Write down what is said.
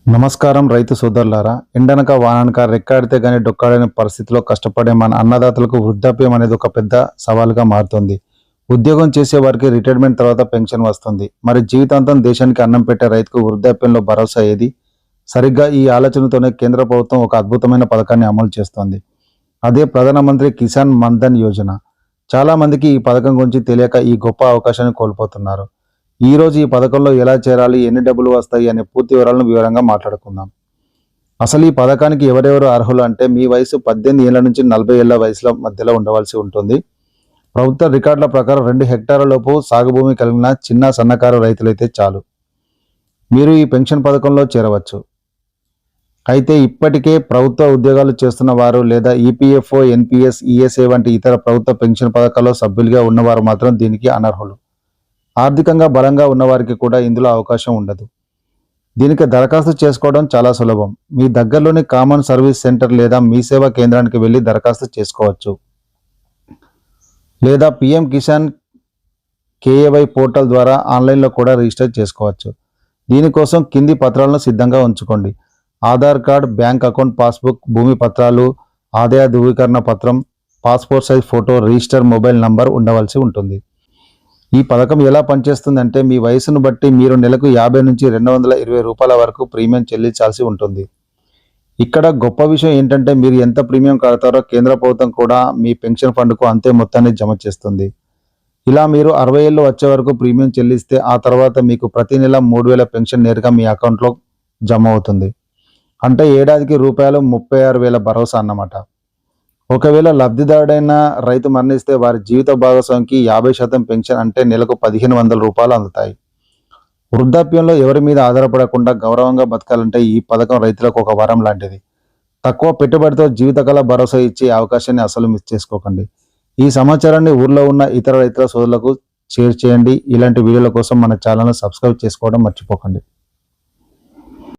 నమస్కారం రైతు సోదరులారా. ఎండనక వాననక రెక్కాడితే గానీ డొక్కాడని పరిస్థితిలో కష్టపడే మన అన్నదాతలకు వృద్ధాప్యం అనేది ఒక పెద్ద సవాలుగా మారుతుంది. ఉద్యోగం చేసే వారికి రిటైర్మెంట్ తర్వాత పెన్షన్ వస్తుంది. మరి జీవితాంతం దేశానికి అన్నం పెట్టే రైతుకు వృద్ధాప్యంలో భరోసా ఏది? సరిగ్గా ఈ ఆలోచనతోనే కేంద్ర ప్రభుత్వం ఒక అద్భుతమైన పథకాన్ని అమలు చేస్తోంది. అదే ప్రధానమంత్రి కిసాన్ మన్ధన్ యోజన. చాలా మందికి ఈ పథకం గురించి తెలియక ఈ గొప్ప అవకాశాన్ని కోల్పోతున్నారు. ఈ రోజు ఈ పథకంలో ఎలా చేరాలి, ఎన్ని డబ్బులు వస్తాయి అనే పూర్తి వివరాలను వివరంగా మాట్లాడుకుందాం. అసలు ఈ పథకానికి ఎవరెవరు అర్హులు అంటే, మీ వయసు 18 ఏళ్ల నుంచి 40 ఏళ్ల వయసుల మధ్యలో ఉండవలసి ఉంటుంది. ప్రభుత్వ రికార్డుల ప్రకారం 2 హెక్టార్ల లోపు సాగు భూమి కలిగిన చిన్న సన్నకారు రైతులైతే చాలు మీరు ఈ పెన్షన్ పథకంలో చేరవచ్చు. అయితే ఇప్పటికే ప్రభుత్వ ఉద్యోగాలు చేస్తున్న వారు లేదా ఈపీఎఫ్ఓ, ఎన్పిఎస్, ఈఎస్ఏ వంటి ఇతర ప్రభుత్వ పెన్షన్ పథకాల్లో సభ్యులుగా ఉన్నవారు మాత్రం దీనికి అనర్హులు. ఆర్థికంగా బలంగా ఉన్నవారికి కూడా ఇందులో అవకాశం ఉండదు. దీనికి దరఖాస్తు చేసుకోవడం చాలా సులభం. మీ దగ్గరలోని కామన్ సర్వీస్ సెంటర్ లేదా మీ సేవా కేంద్రానికి వెళ్ళి దరఖాస్తు చేసుకోవచ్చు. లేదా పిఎం కిసాన్ కేఏవై పోర్టల్ ద్వారా ఆన్లైన్లో కూడా రిజిస్టర్ చేసుకోవచ్చు. దీనికోసం కింది పత్రాలను సిద్ధంగా ఉంచుకోండి: Aadhaar card, bank account passbook, భూమి పత్రాలు, ఆదాయ ధృవీకరణ పత్రం, passport size photo, register mobile number ఉండవలసి ఉంటుంది. ఈ పథకం ఎలా పనిచేస్తుందంటే, మీ వయసును బట్టి మీరు నెలకు 50 నుంచి 220 రూపాయల వరకు ప్రీమియం చెల్లించాల్సి ఉంటుంది. ఇక్కడ గొప్ప విషయం ఏంటంటే, మీరు ఎంత ప్రీమియం కడతారో కేంద్ర ప్రభుత్వం కూడా మీ పెన్షన్ ఫండ్కు అంతే మొత్తాన్ని జమ చేస్తుంది. ఇలా మీరు 60 ఏళ్ళు వచ్చే వరకు ప్రీమియం చెల్లిస్తే ఆ తర్వాత మీకు ప్రతి నెల 3000 పెన్షన్ నేరుగా మీ అకౌంట్లో జమ అవుతుంది. అంటే ఏడాదికి రూపాయలు 36,000 భరోసా అన్నమాట. ఒకవేళ లబ్ధిదారుడైన రైతు మరణిస్తే వారి జీవిత భాగస్వామికి 50% పెన్షన్, అంటే నెలకు 1,500 రూపాయలు అందుతాయి. వృద్ధాప్యంలో ఎవరి మీద ఆధారపడకుండా గౌరవంగా బతకాలంటే ఈ పథకం రైతులకు ఒక వరం లాంటిది. తక్కువ పెట్టుబడితో జీవితకాల భరోసా ఇచ్చే అవకాశాన్ని అసలు మిస్ చేసుకోకండి. ఈ సమాచారాన్ని ఊర్లో ఉన్న ఇతర రైతుల సోదరులకు షేర్ చేయండి. ఇలాంటి వీడియోల కోసం మన ఛానల్ను సబ్స్క్రైబ్ చేసుకోవడం మర్చిపోకండి.